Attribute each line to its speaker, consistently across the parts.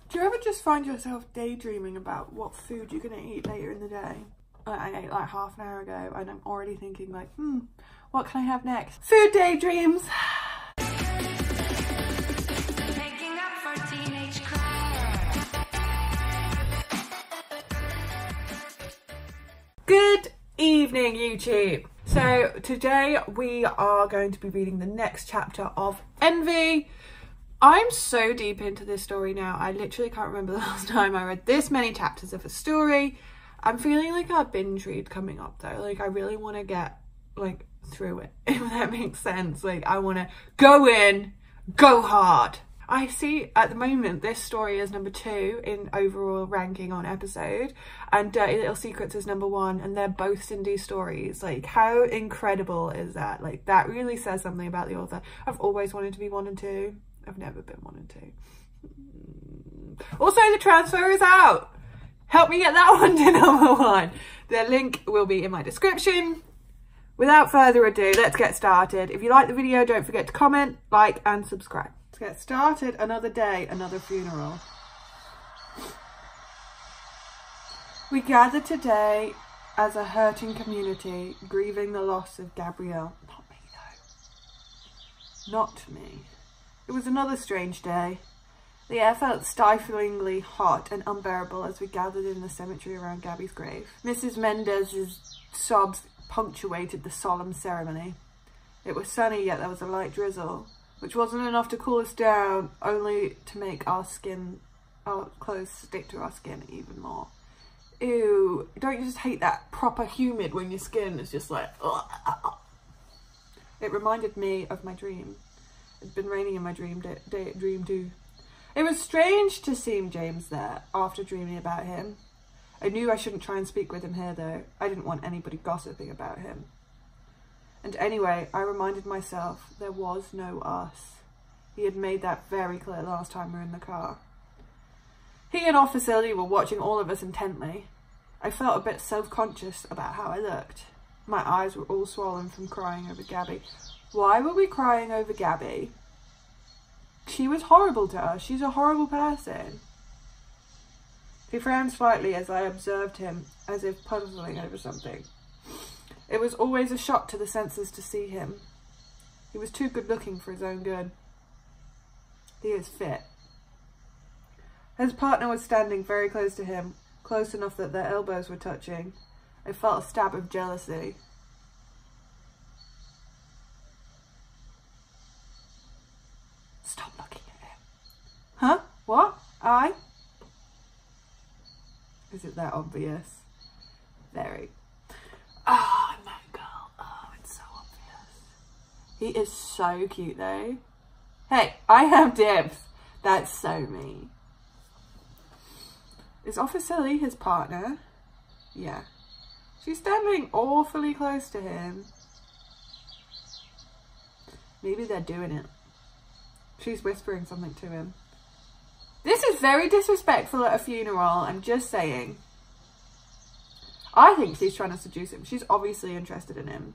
Speaker 1: Do you ever just find yourself daydreaming about what food you're going to eat later in the day? I ate like half an hour ago and I'm already thinking like, what can I have next? Food daydreams! Good evening, YouTube. So today we are going to be reading the next chapter of Envy. I'm so deep into this story now. I literally can't remember the last time I read this many chapters of a story. I'm feeling like a binge read coming up though. Like I really want to get like through it, if that makes sense. Like I want to go in, go hard. I see at the moment this story is number 2 in overall ranking on episode, and Dirty Little Secrets is number 1, and they're both Cindy stories. Like how incredible is that? Like that really says something about the author. I've always wanted to be 1 and 2. I've never been 1 and 2. Also, the transfer is out. Help me get that one to number 1. The link will be in my description. Without further ado, let's get started. If you like the video, don't forget to comment, like, and subscribe. Let's get started. Another day, another funeral. We gather today as a hurting community, grieving the loss of Gabrielle. Not me, though. Not me. It was another strange day. The air felt stiflingly hot and unbearable as we gathered in the cemetery around Gabby's grave. Mrs. Mendez's sobs punctuated the solemn ceremony. It was sunny, yet there was a light drizzle, which wasn't enough to cool us down, only to make our clothes stick to our skin even more. Ew, don't you just hate that proper humid when your skin is just like, ugh. It reminded me of my dream. It'd been raining in my dream too. It was strange to see James there after dreaming about him. I knew I shouldn't try and speak with him here though. I didn't want anybody gossiping about him. And anyway, I reminded myself there was no us. He had made that very clear last time we were in the car. He and Officer Lee were watching all of us intently. I felt a bit self-conscious about how I looked. My eyes were all swollen from crying over Gabby. Why were we crying over Gabby? She was horrible to us. She's a horrible person. He frowned slightly as I observed him, as if puzzling over something. It was always a shock to the senses to see him. He was too good looking for his own good. He is fit. His partner was standing very close to him, close enough that their elbows were touching. I felt a stab of jealousy. Stop looking at him. Huh? What? I? Is it that obvious? Very. Oh, no, girl. Oh, it's so obvious. He is so cute, though. Hey, I have dibs. That's so me. Is Officer Lee his partner? Yeah. She's standing awfully close to him. Maybe they're doing it. She's whispering something to him. This is very disrespectful at a funeral, I'm just saying. I think she's trying to seduce him. She's obviously interested in him.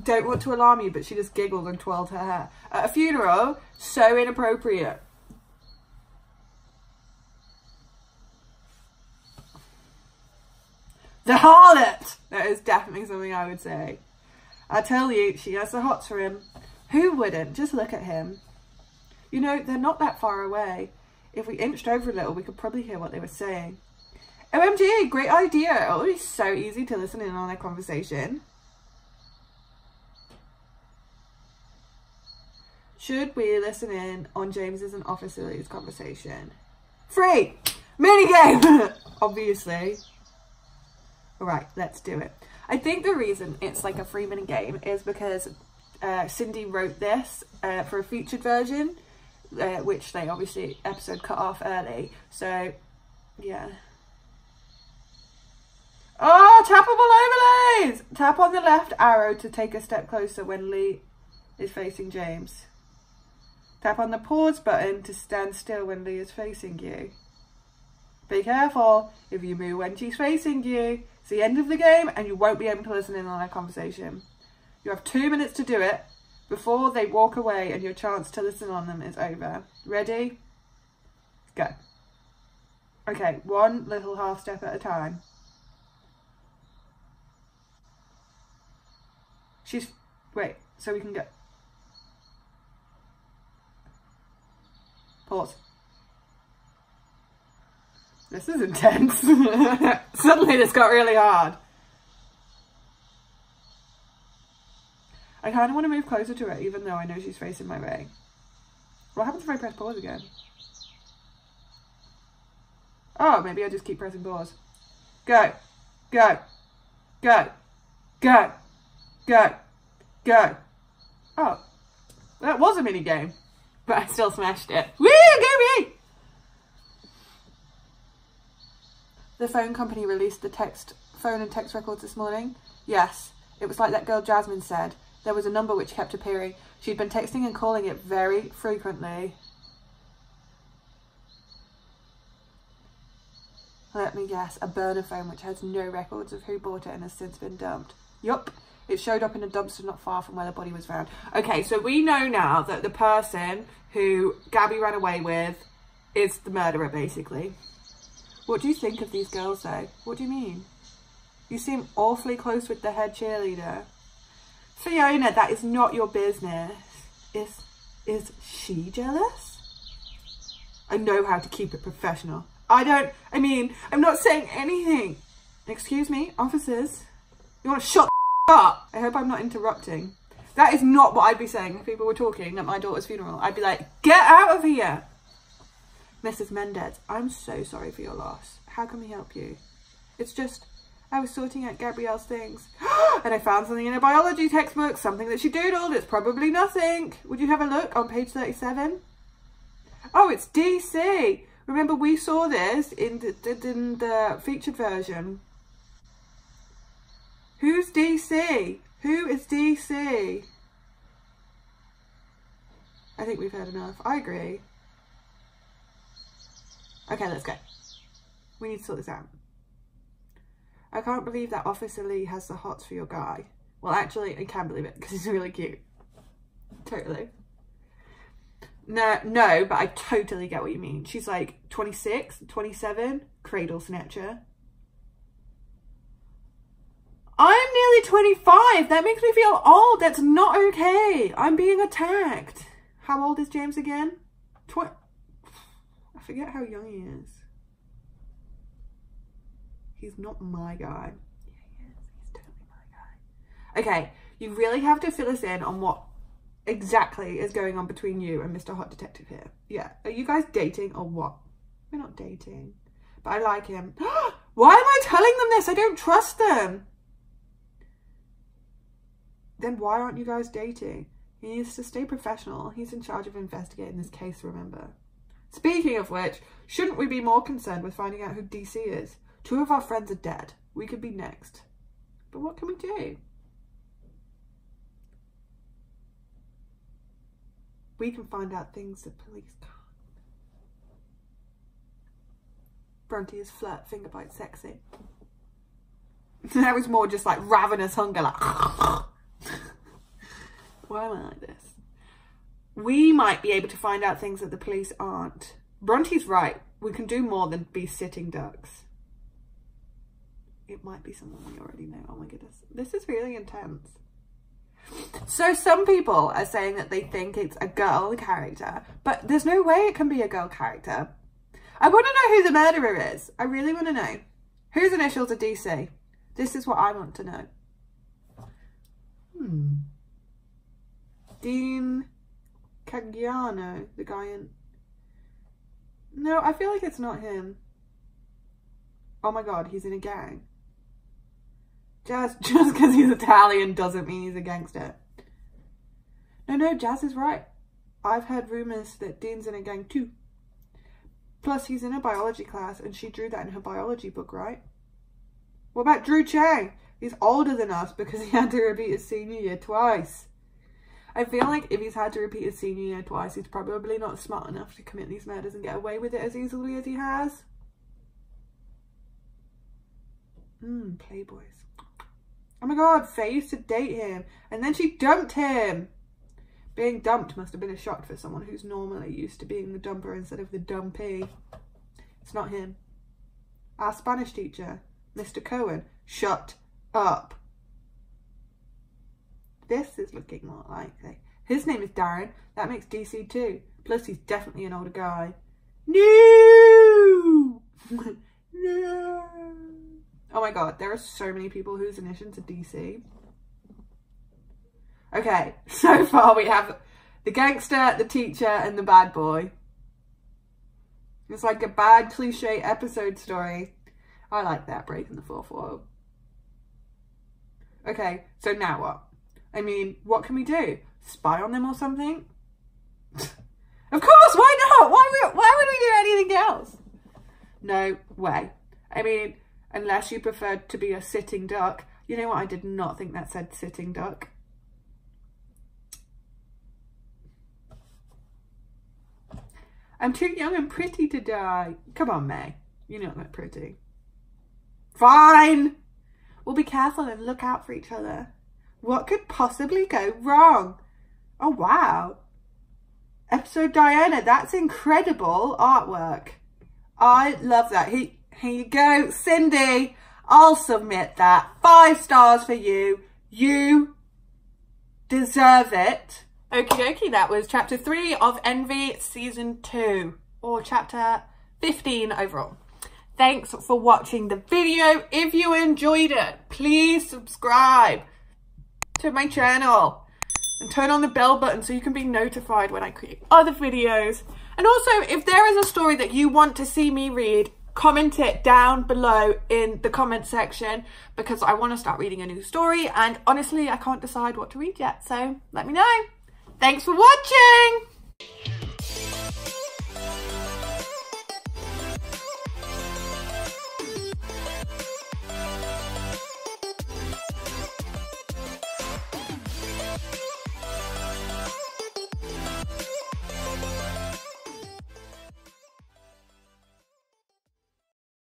Speaker 1: Don't want to alarm you, but she just giggled and twirled her hair. At a funeral, so inappropriate. The harlot! That is definitely something I would say. I tell you, she has the hots for him. Who wouldn't? Just look at him. You know, they're not that far away. If we inched over a little, we could probably hear what they were saying. OMG, great idea. It would be so easy to listen in on their conversation. Should we listen in on James's and Officer Lee's conversation? Free! Minigame! Obviously. Alright, let's do it. I think the reason it's like a free mini game is because Cindy wrote this for a featured version, which they obviously episode cut off early. So, yeah. Oh, tappable overlays! Tap on the left arrow to take a step closer when Lee is facing James. Tap on the pause button to stand still when Lee is facing you. Be careful, if you move when she's facing you, it's the end of the game and you won't be able to listen in on our conversation. You have 2 minutes to do it. before they walk away and your chance to listen on them is over. Ready? Go. Okay, one little half step at a time. Wait, so we can go. Pause. This is intense. Suddenly this got really hard. I kind of want to move closer to her even though I know she's facing my way. What happens if I press pause again? Oh, maybe I just keep pressing pause. Go. Go. Go. Go. Go. Go. Oh. That was a mini game. But I still smashed it. Woo! Go me! The phone company released the phone and text records this morning. Yes. It was like that girl Jasmine said. There was a number which kept appearing. She'd been texting and calling it very frequently. Let me guess, a burner phone which has no records of who bought it and has since been dumped. Yup, it showed up in a dumpster not far from where the body was found. Okay, so we know now that the person who Gabby ran away with is the murderer, basically. What do you think of these girls, though? What do you mean? You seem awfully close with the head cheerleader. Fiona, that is not your business. Is she jealous? I know how to keep it professional. I'm not saying anything. Excuse me, officers. You want to shut the up? I hope I'm not interrupting. That is not what I'd be saying if people were talking at my daughter's funeral. I'd be like, get out of here. Mrs. Mendez, I'm so sorry for your loss. How can we help you? It's just, I was sorting out Gabrielle's things and I found something in a biology textbook, something that she doodled. It's probably nothing. Would you have a look on page 37? Oh, it's DC. Remember, we saw this in the featured version. Who's DC? Who is DC? I think we've heard enough. I agree. Okay, let's go. We need to sort this out. I can't believe that Officer Lee has the hots for your guy. Well, actually, I can believe it because he's really cute. Totally. No, but I totally get what you mean. She's like 26, 27, cradle snatcher. I'm nearly 25. That makes me feel old. That's not okay. I'm being attacked. How old is James again? I forget how young he is. He's not my guy. Yeah, he is. He's totally my guy. Okay, you really have to fill us in on what exactly is going on between you and Mr. Hot Detective here. Yeah, are you guys dating or what? We're not dating, but I like him. Why am I telling them this? I don't trust them. Then why aren't you guys dating? He needs to stay professional. He's in charge of investigating this case, remember? Speaking of which, shouldn't we be more concerned with finding out who DC is? 2 of our friends are dead. We could be next. But what can we do? We can find out things the police can't. Bronte is flirt, finger bite sexy. That was more just like ravenous hunger, like why am I like this? We might be able to find out things that the police aren't. Bronte's right. We can do more than be sitting ducks. It might be someone we already know. Oh my goodness. This is really intense. So some people are saying that they think it's a girl character, but there's no way it can be a girl character. I want to know who the murderer is. I really want to know. Whose initials are DC? This is what I want to know. Dean Caggiano, the guy in... No, I feel like it's not him. Oh my god, he's in a gang. Just because he's Italian doesn't mean he's a gangster. No, Jazz is right. I've heard rumours that Dean's in a gang too. Plus, he's in a biology class and she drew that in her biology book, right? What about Drew Chang? He's older than us because he had to repeat his senior year twice. I feel like if he's had to repeat his senior year twice, he's probably not smart enough to commit these murders and get away with it as easily as he has. Playboys. Oh my god, Faye used to date him and then she dumped him. Being dumped must have been a shock for someone who's normally used to being the dumper instead of the dumpy. It's not him. Our Spanish teacher, Mr. Cohen. Shut up. This is looking more likely. His name is Darren. That makes DC too. Plus he's definitely an older guy. No! No! Oh my god, there are so many people whose initials are DC. Okay, so far we have the gangster, the teacher, and the bad boy. It's like a bad cliche episode story. I like that, breaking the fourth wall. Okay, so now what? I mean, what can we do? Spy on them or something? Of course, why not? Why would we do anything else? No way. I mean, unless you preferred to be a sitting duck. You know what? I did not think that said sitting duck. I'm too young and pretty to die. Come on, May. You're not that pretty. Fine. We'll be careful and look out for each other. What could possibly go wrong? Oh, wow. Episode Diana, that's incredible artwork. I love that. Here you go, Cindy. I'll submit that. 5 stars for you. You deserve it. Okie dokie, that was chapter 3 of Envy season 2, or chapter 15 overall. Thanks for watching the video. If you enjoyed it, please subscribe to my channel and turn on the bell button so you can be notified when I create other videos. And also, if there is a story that you want to see me read, comment it down below in the comment section, because I want to start reading a new story, and honestly I can't decide what to read yet, so let me know. Thanks for watching!